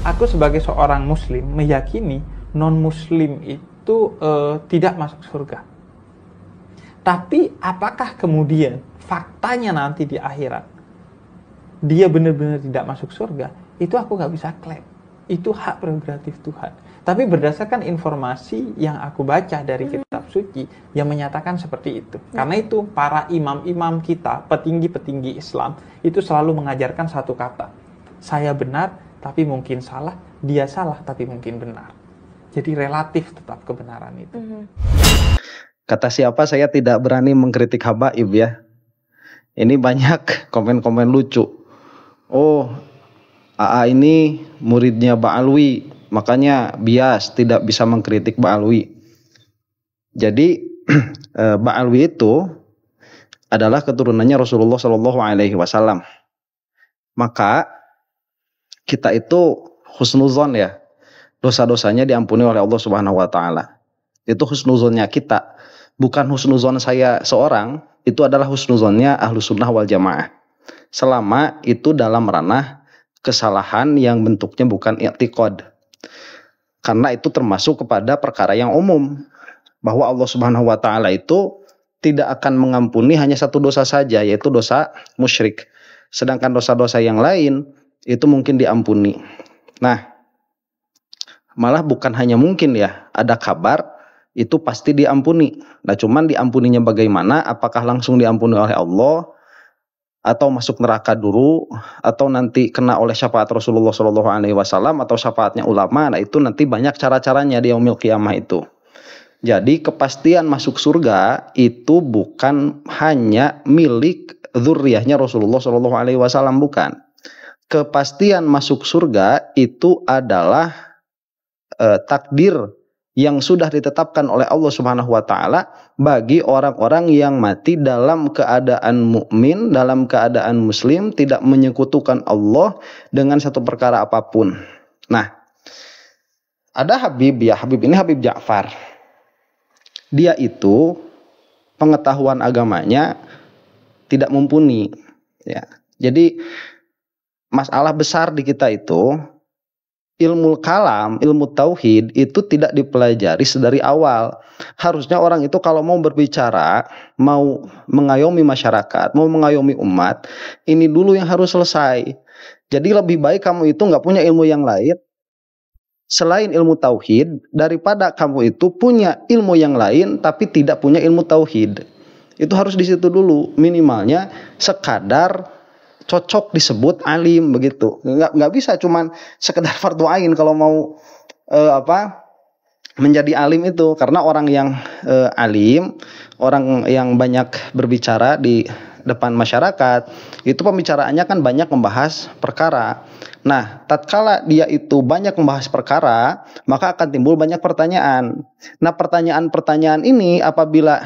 Aku sebagai seorang muslim meyakini non-muslim itu tidak masuk surga. Tapi apakah kemudian faktanya nanti di akhirat dia benar-benar tidak masuk surga, itu aku nggak bisa klaim. Itu hak prerogatif Tuhan. Tapi berdasarkan informasi yang aku baca dari kitab suci yang menyatakan seperti itu. Karena itu para imam-imam kita, petinggi-petinggi Islam, itu selalu mengajarkan satu kata. Saya benar, tapi mungkin salah. Dia salah, tapi mungkin benar. Jadi relatif tetap kebenaran itu. Kata siapa, saya tidak berani mengkritik habaib ya. Ini banyak komen-komen lucu. Oh, AA ini muridnya Ba'alwi, makanya bias tidak bisa mengkritik Ba'alwi. Jadi Ba'alwi itu adalah keturunannya Rasulullah Shallallahu Alaihi Wasallam. Maka kita itu husnuzon ya, dosa-dosanya diampuni oleh Allah Subhanahu Wa Taala. Itu husnuzonnya kita, bukan husnuzon saya seorang. Itu adalah husnuzonnya Ahlus Sunnah wal Jamaah. Selama itu dalam ranah kesalahan yang bentuknya bukan i'tiqad. Karena itu termasuk kepada perkara yang umum, bahwa Allah Subhanahu wa taala itu tidak akan mengampuni hanya satu dosa saja, yaitu dosa musyrik. Sedangkan dosa-dosa yang lain itu mungkin diampuni. Nah, malah bukan hanya mungkin ya, ada kabar itu pasti diampuni. Nah, cuman diampuninya bagaimana? Apakah langsung diampuni oleh Allah, atau masuk neraka dulu, atau nanti kena oleh syafaat Rasulullah Shallallahu Alaihi Wasallam atau syafaatnya ulama? Nah, itu nanti banyak cara-caranya di yaumil qiyamah itu. Jadi kepastian masuk surga itu bukan hanya milik dzurriyyahnya Rasulullah Shallallahu Alaihi Wasallam, bukan. Kepastian masuk surga itu adalah takdir yang sudah ditetapkan oleh Allah Subhanahu wa taala bagi orang-orang yang mati dalam keadaan mukmin, dalam keadaan muslim, tidak menyekutukan Allah dengan satu perkara apapun. Nah, ada Habib ya, Habib ini Habib Ja'far. Dia itu pengetahuan agamanya tidak mumpuni ya. Jadi masalah besar di kita itu, ilmu kalam, ilmu tauhid itu tidak dipelajari sedari awal. Harusnya orang itu kalau mau berbicara, mau mengayomi masyarakat, mau mengayomi umat, ini dulu yang harus selesai. Jadi lebih baik kamu itu nggak punya ilmu yang lain selain ilmu tauhid, daripada kamu itu punya ilmu yang lain tapi tidak punya ilmu tauhid. Itu harus di situ dulu, minimalnya sekadar cocok disebut alim begitu. Nggak bisa cuman sekedar fardu ain kalau mau menjadi alim itu. Karena orang yang alim, orang yang banyak berbicara di depan masyarakat, itu pembicaraannya kan banyak membahas perkara. Nah, tatkala dia itu banyak membahas perkara, maka akan timbul banyak pertanyaan. Nah, pertanyaan-pertanyaan ini apabila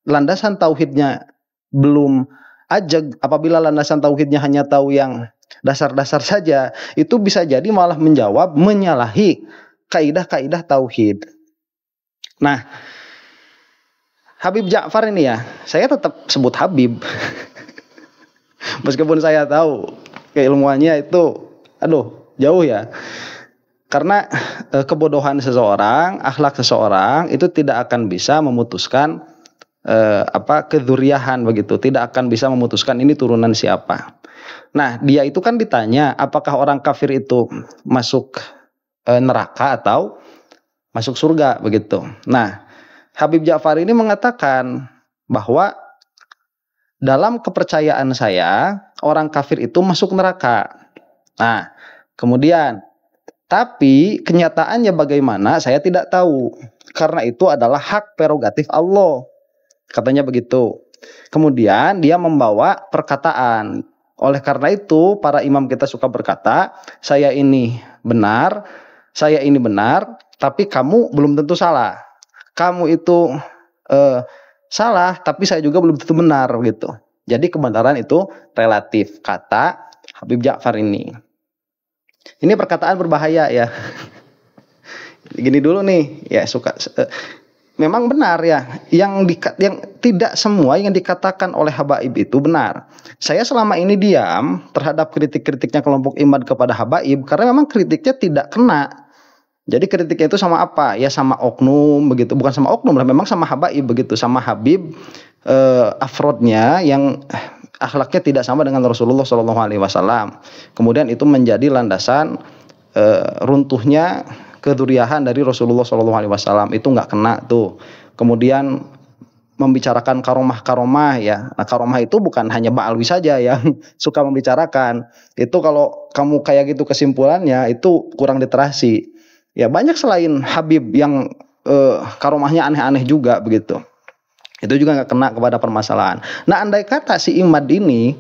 landasan tauhidnya belum ajeg, apabila landasan tauhidnya hanya tahu yang dasar-dasar saja, itu bisa jadi malah menjawab menyalahi kaidah-kaidah tauhid. Nah, Habib Ja'far ini ya, saya tetap sebut Habib. Meskipun saya tahu keilmuannya itu jauh ya. Karena kebodohan seseorang, akhlak seseorang itu tidak akan bisa memutuskan kedzuriyahan begitu, tidak akan bisa memutuskan ini turunan siapa. Nah, dia itu kan ditanya apakah orang kafir itu masuk neraka atau masuk surga begitu. Nah, Habib Ja'far ini mengatakan bahwa dalam kepercayaan saya orang kafir itu masuk neraka. Nah, kemudian tapi kenyataannya bagaimana saya tidak tahu, karena itu adalah hak prerogatif Allah. Katanya begitu. Kemudian dia membawa perkataan. Oleh karena itu para imam kita suka berkata, saya ini benar, tapi kamu belum tentu salah. Kamu itu salah, tapi saya juga belum tentu benar gitu. Jadi kebenaran itu relatif, kata Habib Ja'far ini. Ini perkataan berbahaya ya. Gini dulu nih, ya memang benar ya, yang tidak semua yang dikatakan oleh habaib itu benar. Saya selama ini diam terhadap kritik-kritiknya kelompok Imad kepada habaib karena memang kritiknya tidak kena. Jadi kritiknya itu sama apa? Ya sama oknum begitu, bukan sama oknum lah, memang sama habaib begitu, sama Habib afrodnya yang akhlaknya tidak sama dengan Rasulullah SAW. Kemudian itu menjadi landasan runtuhnya keduriahan dari Rasulullah SAW, itu nggak kena tuh. Kemudian membicarakan karomah ya. Nah, karomah itu bukan hanya Ba'alwi saja yang suka membicarakan. Itu kalau kamu kayak gitu kesimpulannya itu kurang literasi. Ya banyak selain Habib yang karomahnya aneh-aneh juga begitu. Itu juga nggak kena kepada permasalahan. Nah, andai kata si Imad ini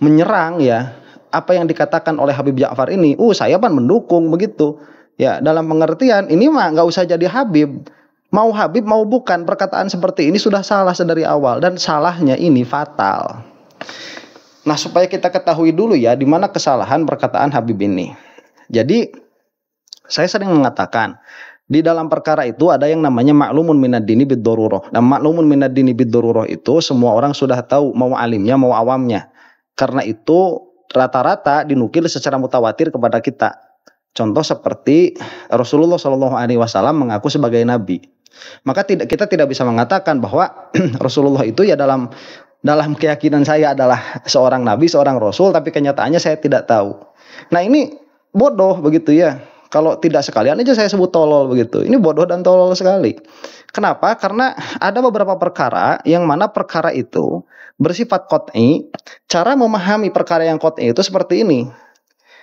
menyerang ya apa yang dikatakan oleh Habib Ja'far ini, saya kan mendukung begitu. Ya, dalam pengertian ini mah nggak usah jadi Habib. Mau Habib mau bukan, perkataan seperti ini sudah salah sedari awal dan salahnya ini fatal. Nah, supaya kita ketahui dulu ya di mana kesalahan perkataan Habib ini. Jadi saya sering mengatakan di dalam perkara itu ada yang namanya maklumun minad dini bid-darurah. Dan maklumun minad dini bid-darurah itu semua orang sudah tahu, mau alimnya mau awamnya. Karena itu rata-rata dinukil secara mutawatir kepada kita. Contoh seperti Rasulullah SAW mengaku sebagai nabi. Maka kita tidak bisa mengatakan bahwa Rasulullah itu ya dalam keyakinan saya adalah seorang nabi, seorang rasul, tapi kenyataannya saya tidak tahu. Nah, ini bodoh begitu ya. Kalau tidak sekalian aja saya sebut tolol begitu. Ini bodoh dan tolol sekali. Kenapa? Karena ada beberapa perkara yang mana perkara itu bersifat qat'i. Cara memahami perkara yang qat'i itu seperti ini.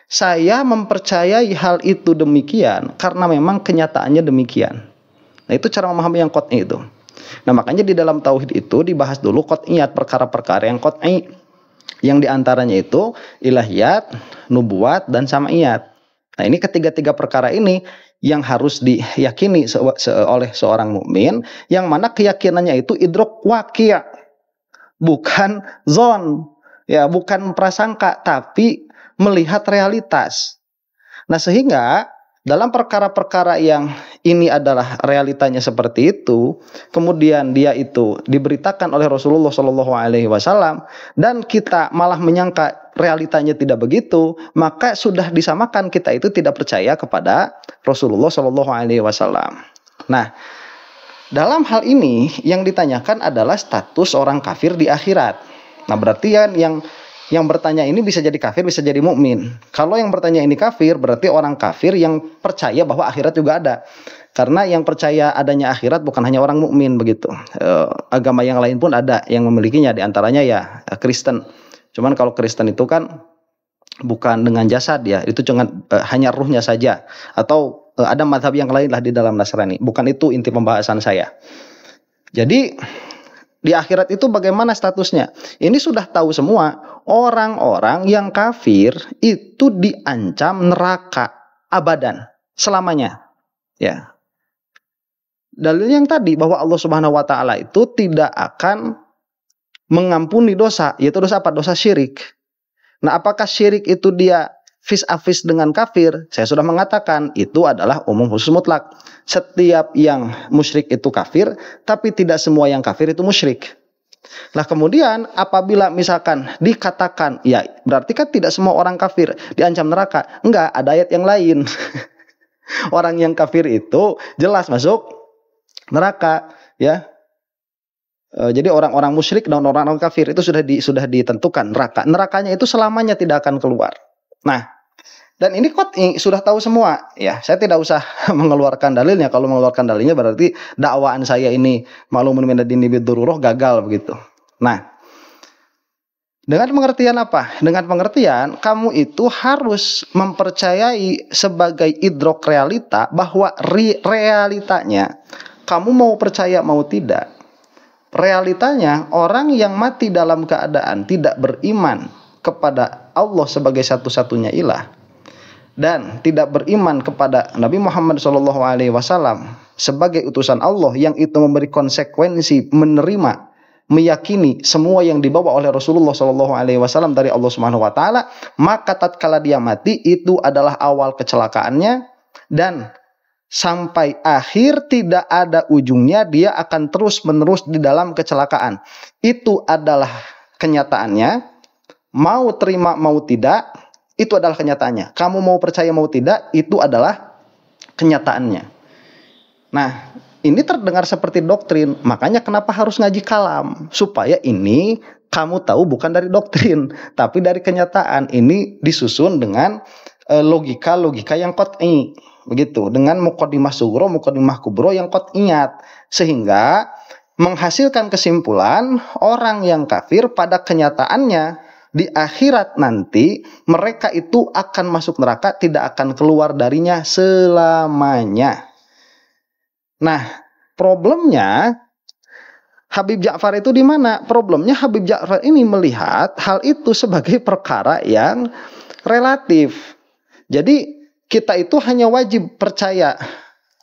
Saya mempercayai hal itu demikian karena memang kenyataannya demikian. Nah, itu cara memahami yang qat'i itu. Nah, makanya di dalam tauhid itu dibahas dulu qat'iyat, perkara-perkara yang qat'i. Yang diantaranya itu ilahiyat, nubuat, dan sam'iyat. Nah, ini ketiga-tiga perkara ini yang harus diyakini oleh seorang mukmin, yang mana keyakinannya itu idrok waqi', bukan zon, ya, bukan prasangka, tapi melihat realitas. Nah, sehingga dalam perkara-perkara yang ini adalah realitanya seperti itu, kemudian dia itu diberitakan oleh Rasulullah SAW dan kita malah menyangka realitanya tidak begitu, maka sudah disamakan kita itu tidak percaya kepada Rasulullah SAW. Nah, dalam hal ini yang ditanyakan adalah status orang kafir di akhirat. Nah, berarti yang bertanya ini bisa jadi kafir, bisa jadi mukmin. Kalau yang bertanya ini kafir, berarti orang kafir yang percaya bahwa akhirat juga ada. Karena yang percaya adanya akhirat bukan hanya orang mukmin begitu. Agama yang lain pun ada yang memilikinya, diantaranya ya Kristen. Cuman kalau Kristen itu kan bukan dengan jasad ya, itu cuma hanya ruhnya saja. Atau ada mazhab yang lain lah di dalam Nasrani. Bukan itu inti pembahasan saya. Jadi di akhirat itu bagaimana statusnya? Ini sudah tahu semua. Orang-orang yang kafir itu diancam neraka abadan selamanya. Ya. Dalil yang tadi bahwa Allah Subhanahu wa taala itu tidak akan mengampuni dosa, yaitu dosa apa? Dosa syirik. Nah, apakah syirik itu dia vis-a-vis dengan kafir? Saya sudah mengatakan itu adalah umum khusus mutlak. Setiap yang musyrik itu kafir, tapi tidak semua yang kafir itu musyrik. Nah, kemudian apabila misalkan dikatakan, ya berarti kan tidak semua orang kafir diancam neraka. Enggak, ada ayat yang lain. Orang yang kafir itu jelas masuk neraka, ya. Jadi orang-orang musyrik dan orang-orang kafir itu sudah ditentukan neraka. Nerakanya itu selamanya tidak akan keluar. Nah, dan ini sudah tahu semua, ya. Saya tidak usah mengeluarkan dalilnya. Kalau mengeluarkan dalilnya berarti dakwaan saya ini maklumun minad dini bid-darurah gagal begitu. Nah, dengan pengertian apa? Dengan pengertian kamu itu harus mempercayai sebagai idrok realita bahwa realitanya kamu mau percaya mau tidak. Realitanya orang yang mati dalam keadaan tidak beriman kepada Allah sebagai satu-satunya ilah dan tidak beriman kepada Nabi Muhammad SAW sebagai utusan Allah yang itu memberi konsekuensi menerima, meyakini semua yang dibawa oleh Rasulullah SAW dari Allah Subhanahu Wa Taala, maka tatkala dia mati itu adalah awal kecelakaannya dan sampai akhir tidak ada ujungnya, dia akan terus-menerus di dalam kecelakaan. Itu adalah kenyataannya. Mau terima mau tidak, itu adalah kenyataannya. Kamu mau percaya mau tidak, itu adalah kenyataannya. Nah, ini terdengar seperti doktrin. Makanya kenapa harus ngaji kalam? Supaya ini kamu tahu bukan dari doktrin, tapi dari kenyataan. Ini disusun dengan logika-logika yang qat'i. Begitu. Dengan muqaddimah sugro, muqaddimah kubro yang qat'iyat. Sehingga menghasilkan kesimpulan orang yang kafir pada kenyataannya di akhirat nanti mereka itu akan masuk neraka, tidak akan keluar darinya selamanya. Nah, problemnya Habib Ja'far itu di mana? Problemnya Habib Ja'far ini melihat hal itu sebagai perkara yang relatif. Jadi kita itu hanya wajib percaya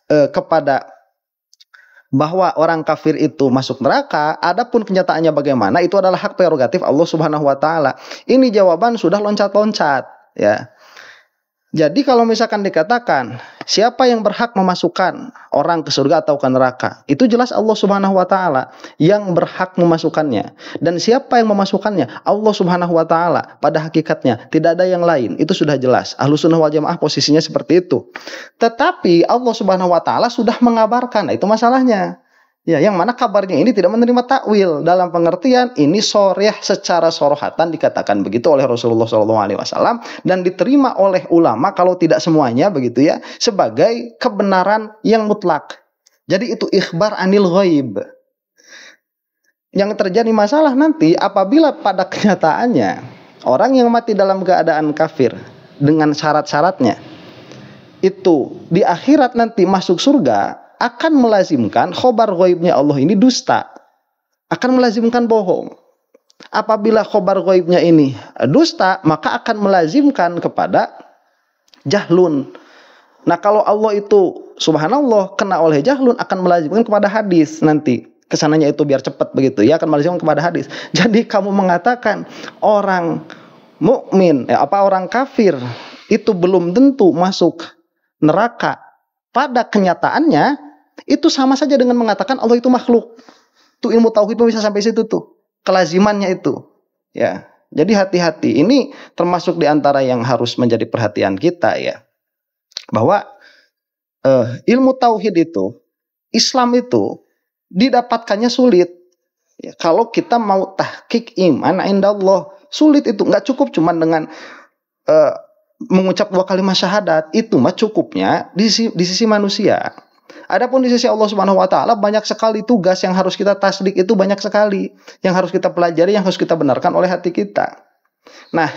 kepada bahwa orang kafir itu masuk neraka. Adapun kenyataannya bagaimana, itu adalah hak prerogatif Allah Subhanahu wa taala. Ini jawaban sudah loncat-loncat, ya. Jadi kalau misalkan dikatakan siapa yang berhak memasukkan orang ke surga atau ke neraka, itu jelas Allah Subhanahu wa taala yang berhak memasukkannya. Dan siapa yang memasukkannya? Allah Subhanahu wa taala pada hakikatnya, tidak ada yang lain. Itu sudah jelas. Ahlussunnah wal Jamaah posisinya seperti itu. Tetapi Allah Subhanahu wa taala sudah mengabarkan. Nah, itu masalahnya. Ya, yang mana kabarnya ini tidak menerima takwil, dalam pengertian ini soreh secara sorohatan dikatakan begitu oleh Rasulullah SAW dan diterima oleh ulama kalau tidak semuanya begitu ya, sebagai kebenaran yang mutlak. Jadi itu ikhbar anil ghaib. Yang terjadi masalah nanti apabila pada kenyataannya orang yang mati dalam keadaan kafir dengan syarat-syaratnya itu di akhirat nanti masuk surga, akan melazimkan khobar ghaibnya Allah ini dusta, akan melazimkan bohong. Apabila khobar ghaibnya ini dusta, maka akan melazimkan kepada jahlun. Nah, kalau Allah itu subhanallah kena oleh jahlun, akan melazimkan kepada hadis nanti. Kesananya itu biar cepat begitu ya, akan melazimkan kepada hadis. Jadi kamu mengatakan orang mukmin, orang kafir itu belum tentu masuk neraka. Pada kenyataannya itu sama saja dengan mengatakan Allah itu makhluk. Tuh ilmu tauhid bisa sampai situ tuh. Kelazimannya itu. Ya. Jadi hati-hati. Ini termasuk di antara yang harus menjadi perhatian kita ya. Bahwa ilmu tauhid itu, Islam itu didapatkannya sulit. Ya, kalau kita mau tahqiq iman indallah, sulit itu. Nggak cukup cuma dengan mengucap 2 kalimat syahadat. Itu mah cukupnya di sisi manusia. Adapun di sisi Allah Subhanahu wa taala banyak sekali tugas yang harus kita tasdik, itu banyak sekali yang harus kita pelajari, yang harus kita benarkan oleh hati kita. Nah,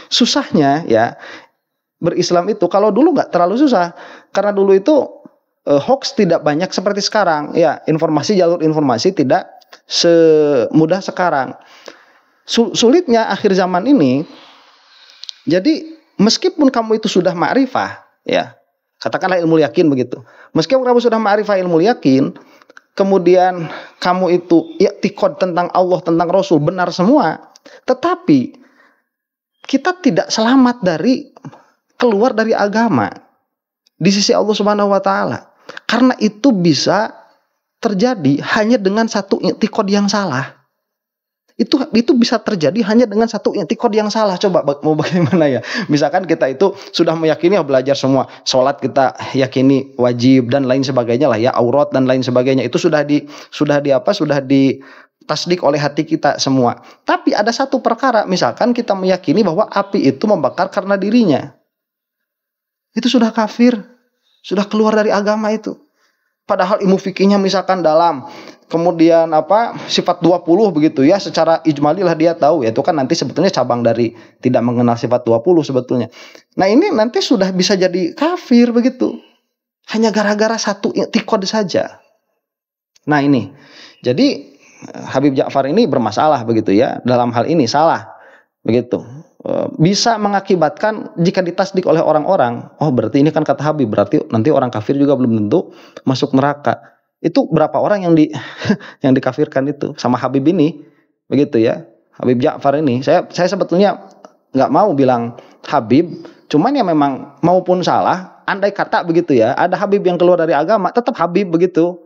susahnya ya berislam itu kalau dulu nggak terlalu susah, karena dulu itu hoax tidak banyak seperti sekarang. Ya, jalur informasi tidak semudah sekarang. Sulitnya akhir zaman ini. Jadi meskipun kamu itu sudah ma'rifah, ya, katakanlah ilmu yakin begitu. Meskipun kamu sudah ma'rifah ilmu yakin, kemudian kamu itu i'tiqad tentang Allah, tentang Rasul benar semua, tetapi kita tidak selamat dari keluar dari agama di sisi Allah Subhanahu wa taala. Karena itu bisa terjadi hanya dengan satu i'tiqad yang salah. Itu bisa terjadi hanya dengan satu i'tiqad yang salah. Coba mau bagaimana ya? Misalkan kita itu sudah meyakini, belajar semua, sholat kita yakini wajib dan lain sebagainya lah ya, aurat dan lain sebagainya, itu sudah ditasdik oleh hati kita semua. Tapi ada satu perkara, misalkan kita meyakini bahwa api itu membakar karena dirinya, itu sudah kafir, sudah keluar dari agama itu. Padahal ilmu fikihnya misalkan dalam, kemudian sifat 20 begitu ya, secara ijmali lah dia tahu ya, itu kan nanti sebetulnya cabang dari tidak mengenal sifat 20 sebetulnya. Nah, ini nanti sudah bisa jadi kafir begitu, hanya gara-gara satu i'tiqad saja. Nah, ini jadi Habib Ja'far ini bermasalah begitu ya, dalam hal ini salah begitu. Bisa mengakibatkan jika ditasdik oleh orang-orang, oh berarti ini kan kata Habib, berarti nanti orang kafir juga belum tentu masuk neraka. Itu berapa orang yang dikafirkan itu sama Habib ini begitu ya, Habib Ja'far ini. Saya sebetulnya nggak mau bilang Habib Cuman ya memang maupun salah, andai kata begitu ya, ada Habib yang keluar dari agama, tetap Habib begitu.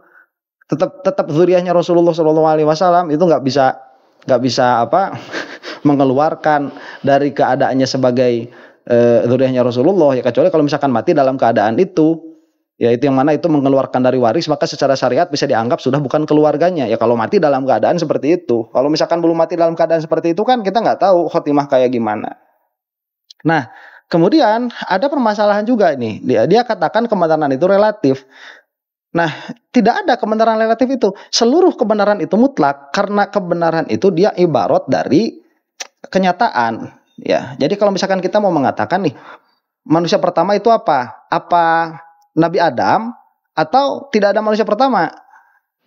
Tetap zuriyahnya Rasulullah SAW itu nggak bisa apa mengeluarkan dari keadaannya sebagai zuriyahnya Rasulullah ya, kecuali kalau misalkan mati dalam keadaan itu. Ya itu yang mana itu mengeluarkan dari waris, maka secara syariat bisa dianggap sudah bukan keluarganya. Ya kalau mati dalam keadaan seperti itu. Kalau misalkan belum mati dalam keadaan seperti itu kan kita nggak tahu khotimah kayak gimana. Nah, kemudian ada permasalahan juga ini. Dia katakan kebenaran itu relatif. Nah, tidak ada kebenaran relatif itu. Seluruh kebenaran itu mutlak, karena kebenaran itu dia ibarat dari kenyataan. Ya, jadi kalau misalkan kita mau mengatakan nih, manusia pertama itu apa? Apa Nabi Adam atau tidak ada manusia pertama?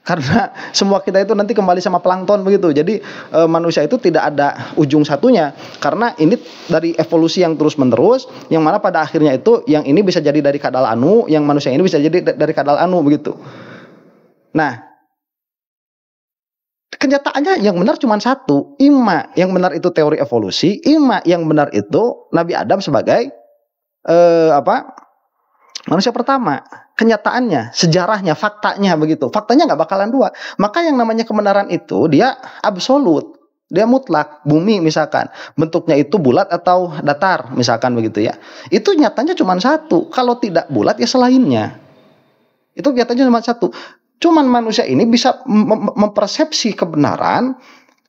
Karena semua kita itu nanti kembali sama plankton begitu. Jadi manusia itu tidak ada ujung satunya, karena ini dari evolusi yang terus menerus, yang mana pada akhirnya itu yang ini bisa jadi dari kadal anu, yang manusia ini bisa jadi dari kadal anu begitu. Nah, kenyataannya yang benar cuma satu. Ima yang benar itu teori evolusi, ima yang benar itu Nabi Adam sebagai manusia pertama. Kenyataannya, sejarahnya, faktanya begitu. Faktanya nggak bakalan dua. Maka yang namanya kebenaran itu dia absolut, dia mutlak. Bumi misalkan bentuknya itu bulat atau datar misalkan begitu ya, itu nyatanya cuma satu. Kalau tidak bulat ya selainnya. Itu nyatanya cuma satu. Cuman manusia ini bisa mempersepsi kebenaran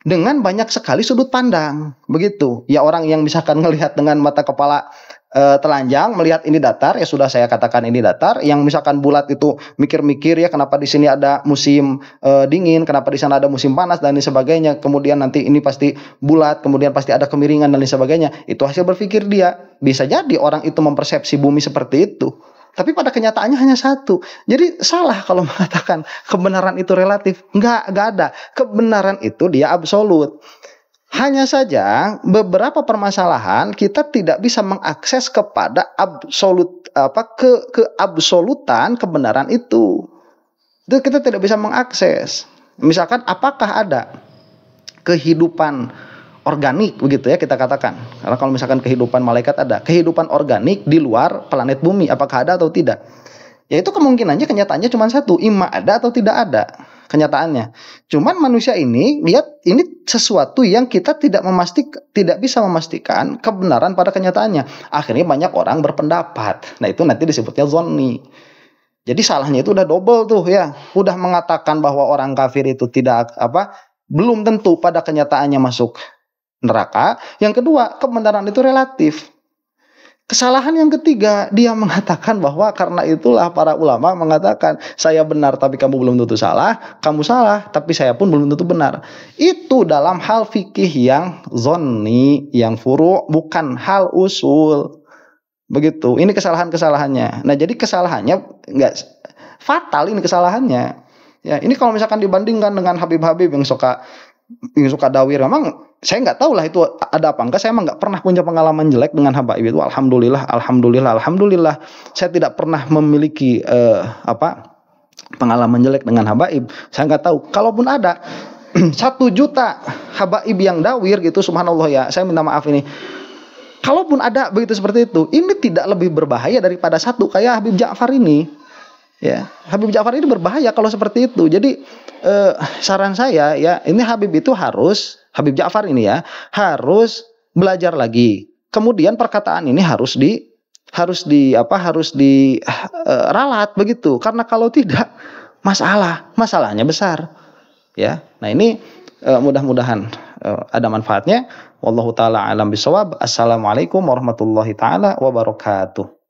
dengan banyak sekali sudut pandang begitu. Ya orang yang misalkan ngelihat dengan mata kepala telanjang, melihat ini datar, ya sudah saya katakan ini datar. Yang misalkan bulat itu mikir-mikir ya, kenapa di sini ada musim dingin, kenapa di sana ada musim panas dan lain sebagainya. Kemudian nanti ini pasti bulat, kemudian pasti ada kemiringan dan lain sebagainya. Itu hasil berpikir dia. Bisa jadi orang itu mempersepsi bumi seperti itu, tapi pada kenyataannya hanya satu. Jadi salah kalau mengatakan kebenaran itu relatif. Enggak ada. Kebenaran itu dia absolut. Hanya saja beberapa permasalahan kita tidak bisa mengakses kepada absolut keabsolutan kebenaran itu. Itu kita tidak bisa mengakses. Misalkan apakah ada kehidupan organik begitu ya kita katakan. Karena kalau misalkan kehidupan malaikat ada, kehidupan organik di luar planet bumi apakah ada atau tidak? Ya itu kemungkinannya kenyataannya cuma satu, ima ada atau tidak ada kenyataannya. Cuman manusia ini lihat ini sesuatu yang kita tidak bisa memastikan kebenaran pada kenyataannya. Akhirnya banyak orang berpendapat. Nah itu nanti disebutnya zonni. Jadi salahnya itu udah double tuh ya. Udah mengatakan bahwa orang kafir itu belum tentu pada kenyataannya masuk neraka. Yang kedua, kebenaran itu relatif. Kesalahan yang ketiga, dia mengatakan bahwa karena itulah para ulama mengatakan saya benar tapi kamu belum tentu salah, kamu salah tapi saya pun belum tentu benar. Itu dalam hal fikih yang zonni, yang furu', bukan hal usul. Begitu. Ini kesalahan-kesalahannya. Nah, jadi kesalahannya enggak fatal ini kesalahannya. Ya, ini kalau misalkan dibandingkan dengan Habib-Habib yang suka dawir, memang saya nggak tahu lah itu ada apa enggak. Saya emang nggak pernah punya pengalaman jelek dengan Habaib itu. Alhamdulillah. Saya tidak pernah memiliki pengalaman jelek dengan Habaib. Saya nggak tahu. Kalaupun ada 1 juta Habaib yang dawir gitu, subhanallah ya. Saya minta maaf ini. Kalaupun ada begitu seperti itu, ini tidak lebih berbahaya daripada satu kayak Habib Ja'far ini. Ya, Habib Ja'far ini berbahaya kalau seperti itu. Jadi saran saya ya, ini Habib Habib Ja'far ini ya harus belajar lagi. Kemudian perkataan ini harus diralat begitu. Karena kalau tidak masalahnya besar. Ya. Nah, ini mudah-mudahan ada manfaatnya. Wallahu taala alam bisawab. Assalamualaikum warahmatullahi taala wabarakatuh.